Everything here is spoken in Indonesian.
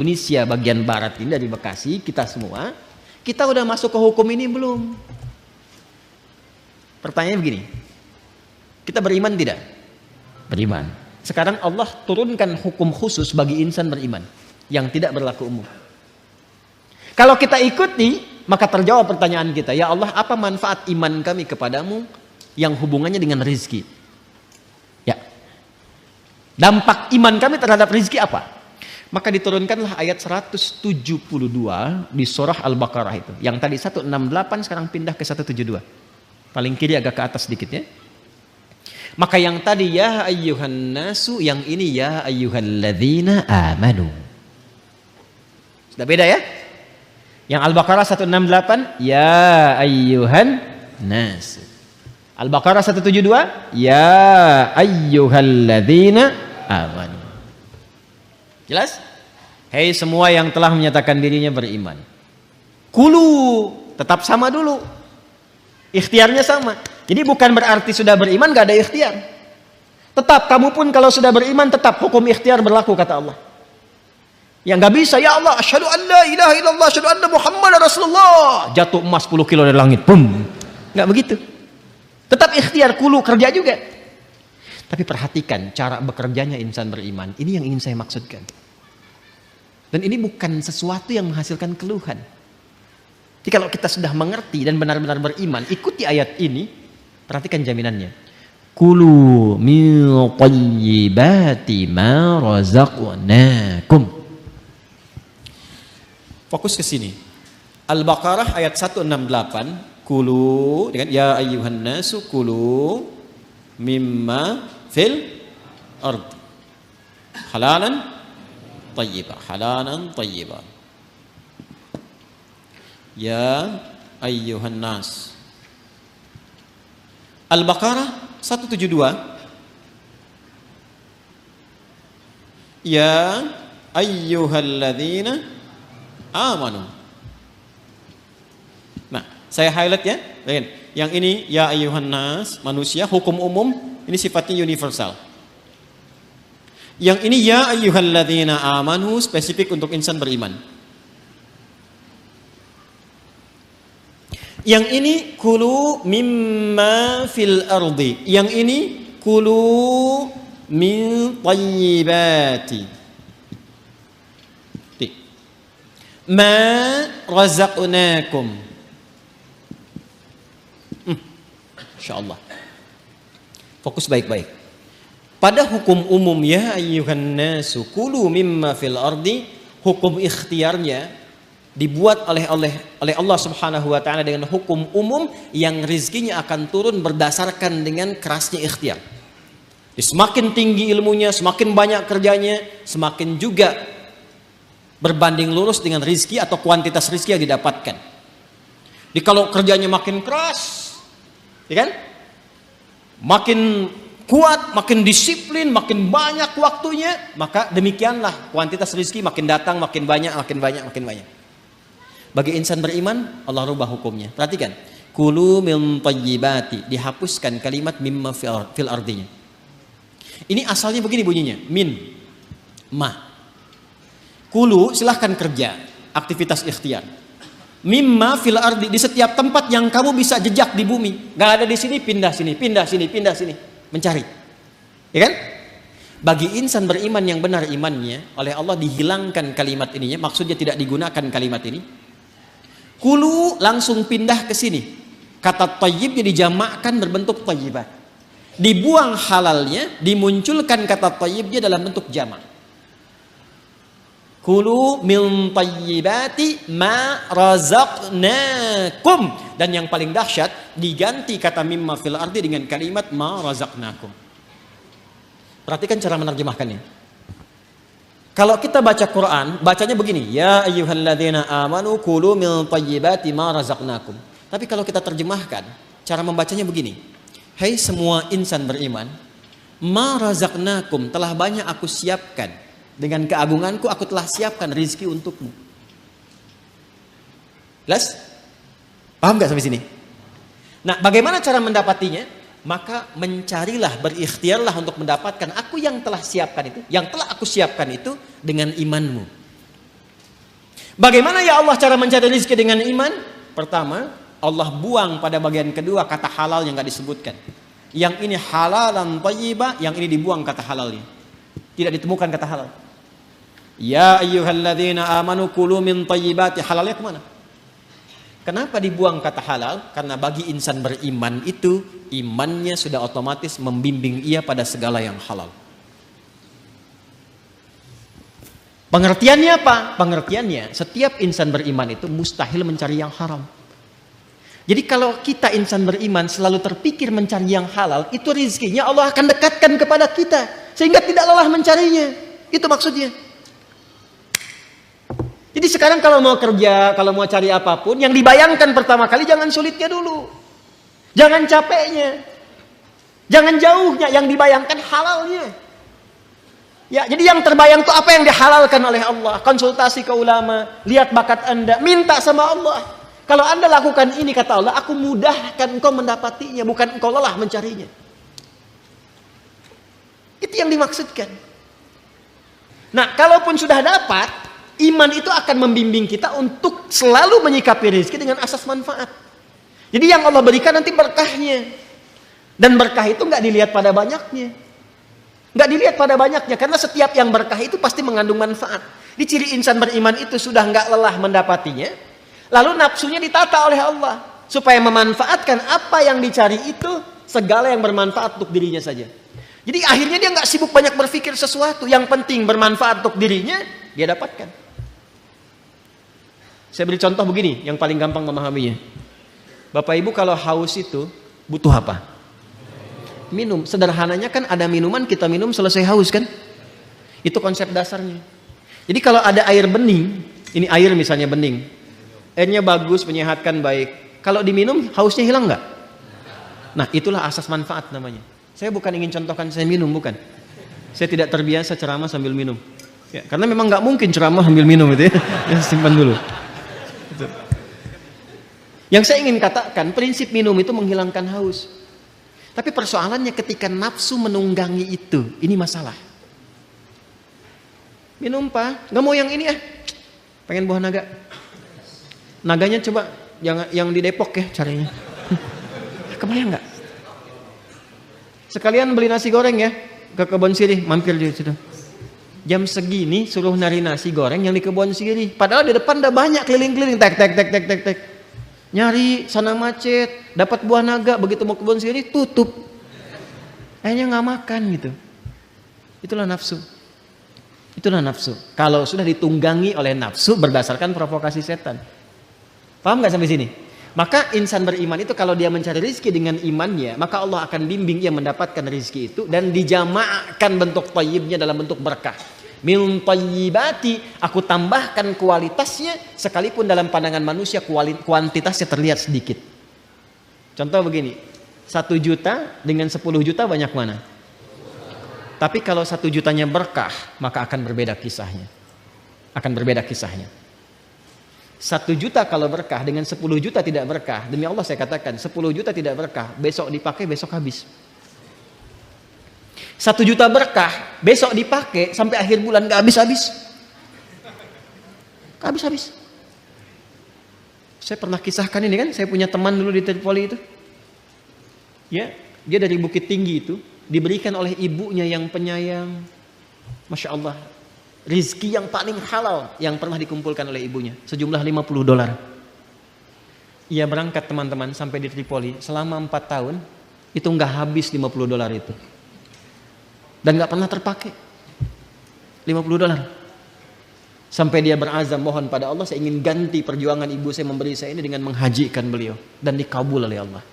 Indonesia bagian barat ini, dari Bekasi, kita semua, kita udah masuk ke hukum ini belum? Pertanyaannya begini, kita beriman tidak? Beriman. Sekarang Allah turunkan hukum khusus bagi insan beriman yang tidak berlaku umum. Kalau kita ikuti, maka terjawab pertanyaan kita, ya Allah, apa manfaat iman kami kepadamu yang hubungannya dengan rizki? Ya, dampak iman kami terhadap rizki apa? Maka diturunkanlah ayat 172 di surah Al-Baqarah itu. Yang tadi 168 sekarang pindah ke 172. Paling kiri agak ke atas sedikit ya. Maka yang tadi ya ayyuhan nasu, yang ini ya ayyuhalladzina amanu. Sudah beda ya? Yang Al-Baqarah 168 ya ayyuhan nasu. Al-Baqarah 172 ya ayyuhalladzina amanu. Jelas? Hei semua yang telah menyatakan dirinya beriman. Kulu, tetap sama dulu. Ikhtiarnya sama. Jadi bukan berarti sudah beriman gak ada ikhtiar. Tetap kamu pun kalau sudah beriman tetap hukum ikhtiar berlaku kata Allah. Yang gak bisa, ya Allah, asyhadu an la ilaha illallah, asyhadu anna Muhammad Rasulullah. Jatuh emas 10 kilo dari langit. Bum. Gak begitu. Tetap ikhtiar, kulu, kerja juga. Tapi perhatikan cara bekerjanya insan beriman. Ini yang ingin saya maksudkan. Dan ini bukan sesuatu yang menghasilkan keluhan. Jadi kalau kita sudah mengerti dan benar-benar beriman, ikuti ayat ini, perhatikan jaminannya. Kulu min thayyibati ma razaqnakum. Fokus ke sini. Al-Baqarah ayat 168, kulu dengan ya ayyuhan nasu kulu mimma fil ard halalan thayyibah, halalan thayyibah. Ya ayyuhan nas. Al-Baqarah 172 ya ayyuhalladzina amanu. Nah, saya highlight ya. Yang ini ya ayyuhan nas, manusia, hukum umum, ini sifatnya universal. Yang ini ya ayyuhalladzina amanu, spesifik untuk insan beriman. Yang ini kulu mimma fil ardi. Yang ini kulu min thayyibati ma razaqnakum. Insyaallah. Fokus baik-baik. Pada hukum umum ya ayyuhan nasu kulu mimma fil ardi, hukum ikhtiarnya dibuat oleh Allah Subhanahu wa taala dengan hukum umum yang rizkinya akan turun berdasarkan dengan kerasnya ikhtiar. Semakin tinggi ilmunya, semakin banyak kerjanya, semakin juga berbanding lurus dengan rizki atau kuantitas rizki yang didapatkan. Jadi kalau kerjanya makin keras, ya kan? Makin kuat, makin disiplin, makin banyak waktunya, maka demikianlah kuantitas rizki makin datang, makin banyak, makin banyak, makin banyak. Bagi insan beriman, Allah rubah hukumnya. Perhatikan, kulu min thayyibati, dihapuskan kalimat mimma fil ardinya. Ini asalnya begini bunyinya, min, ma. Kulu silahkan kerja, aktivitas ikhtiar. Mimma fil ardi, di setiap tempat yang kamu bisa jejak di bumi. Gak ada di sini, pindah sini, pindah sini, pindah sini. Mencari. Ya kan? Bagi insan beriman yang benar imannya, oleh Allah dihilangkan kalimat ininya, maksudnya tidak digunakan kalimat ini. Kulu langsung pindah ke sini. Kata thayyibnya dijamakkan berbentuk thayyibat. Dibuang halalnya, dimunculkan kata thayyibnya dalam bentuk jamak. Kulu min thayyibati ma razaqnakum. Dan yang paling dahsyat, diganti kata mimma fil ardi dengan kalimat ma razaqnakum. Perhatikan cara menerjemahkannya. Kalau kita baca Quran, bacanya begini, ya ayyuhalladzina amanu kulu min thayyibati ma razaqnakum. Tapi kalau kita terjemahkan, cara membacanya begini. Hai semua insan beriman, ma razaqnakum, telah banyak aku siapkan. Dengan keagunganku aku telah siapkan rizki untukmu. Jelas? Paham gak sampai sini? Nah, bagaimana cara mendapatinya? Maka mencarilah, berikhtiarlah untuk mendapatkan aku yang telah siapkan itu, yang telah aku siapkan itu dengan imanmu. Bagaimana ya Allah cara mencari rezeki dengan iman? Pertama, Allah buang pada bagian kedua kata halal yang nggak disebutkan. Yang ini halalan thayyibah, yang ini dibuang kata halalnya. Tidak ditemukan kata halal. Ya ayyuhalladzina amanu kulu min thayyibati, halalnya kemana? Kenapa dibuang kata halal? Karena bagi insan beriman itu, imannya sudah otomatis membimbing ia pada segala yang halal. Pengertiannya apa? Pengertiannya, setiap insan beriman itu mustahil mencari yang haram. Jadi kalau kita insan beriman selalu terpikir mencari yang halal, itu rezekinya Allah akan dekatkan kepada kita. Sehingga tidak lelah mencarinya. Itu maksudnya. Jadi sekarang kalau mau kerja, kalau mau cari apapun, yang dibayangkan pertama kali jangan sulitnya dulu. Jangan capeknya. Jangan jauhnya, yang dibayangkan halalnya. Ya, jadi yang terbayang itu apa yang dihalalkan oleh Allah. Konsultasi ke ulama, lihat bakat Anda, minta sama Allah. Kalau Anda lakukan ini, kata Allah, aku mudahkan engkau mendapatinya, bukan engkau lelah mencarinya. Itu yang dimaksudkan. Nah, kalaupun sudah dapat, iman itu akan membimbing kita untuk selalu menyikapi rezeki dengan asas manfaat. Jadi yang Allah berikan nanti berkahnya. Dan berkah itu nggak dilihat pada banyaknya. Nggak dilihat pada banyaknya, karena setiap yang berkah itu pasti mengandung manfaat. Di ciri insan beriman itu sudah nggak lelah mendapatinya, lalu nafsunya ditata oleh Allah supaya memanfaatkan apa yang dicari itu, segala yang bermanfaat untuk dirinya saja. Jadi akhirnya dia nggak sibuk banyak berpikir sesuatu, yang penting bermanfaat untuk dirinya dia dapatkan. Saya beri contoh begini, yang paling gampang memahaminya. Bapak Ibu kalau haus itu butuh apa? Minum. Sederhananya kan ada minuman, kita minum selesai haus kan? Itu konsep dasarnya. Jadi kalau ada air bening, ini air misalnya bening, airnya bagus, menyehatkan, baik. Kalau diminum, hausnya hilang nggak? Nah, itulah asas manfaat namanya. Saya bukan ingin contohkan saya minum, bukan. Saya tidak terbiasa ceramah sambil minum. Ya, karena memang nggak mungkin ceramah sambil minum itu ya. Ya, simpan dulu. Itu. Yang saya ingin katakan, prinsip minum itu menghilangkan haus. Tapi persoalannya ketika nafsu menunggangi itu, ini masalah. Minum Pak, nggak mau yang ini ya, pengen buah naga. Naganya coba yang di Depok ya carinya. Kebayang nggak? Sekalian beli nasi goreng ya, ke Kebon Sirih, mampir di situ. Jam segini suruh nari nasi goreng yang di Kebon Sirih. Padahal di depan udah banyak keliling-keliling, tek. Nyari sana macet, dapat buah naga, begitu mau Kebon Sirih tutup. Akhirnya nggak makan gitu. Itulah nafsu. Itulah nafsu. Kalau sudah ditunggangi oleh nafsu berdasarkan provokasi setan. Paham nggak sampai sini? Maka insan beriman itu kalau dia mencari rezeki dengan imannya, maka Allah akan bimbing ia mendapatkan rezeki itu dan dijamaahkan bentuk thayyibnya dalam bentuk berkah. Min thayyibati, aku tambahkan kualitasnya, sekalipun dalam pandangan manusia kuantitasnya terlihat sedikit. Contoh begini, 1 juta dengan 10 juta banyak mana? Tapi kalau 1 jutanya berkah, maka akan berbeda kisahnya. Akan berbeda kisahnya. 1 juta kalau berkah dengan 10 juta tidak berkah, demi Allah saya katakan 10 juta tidak berkah, besok dipakai besok habis. 1 juta berkah, besok dipakai sampai akhir bulan gak habis-habis. Gak habis-habis. Saya pernah kisahkan ini kan, saya punya teman dulu di Tripoli itu. Ya, dia dari Bukit Tinggi itu, diberikan oleh ibunya yang penyayang. Masya Allah, rizki yang paling halal yang pernah dikumpulkan oleh ibunya, sejumlah $50. Ia berangkat teman-teman sampai di Tripoli, selama 4 tahun, itu nggak habis $50 itu. Dan nggak pernah terpakai $50. Sampai dia berazam mohon pada Allah, saya ingin ganti perjuangan ibu saya memberi saya ini dengan menghajikan beliau, dan dikabul oleh Allah.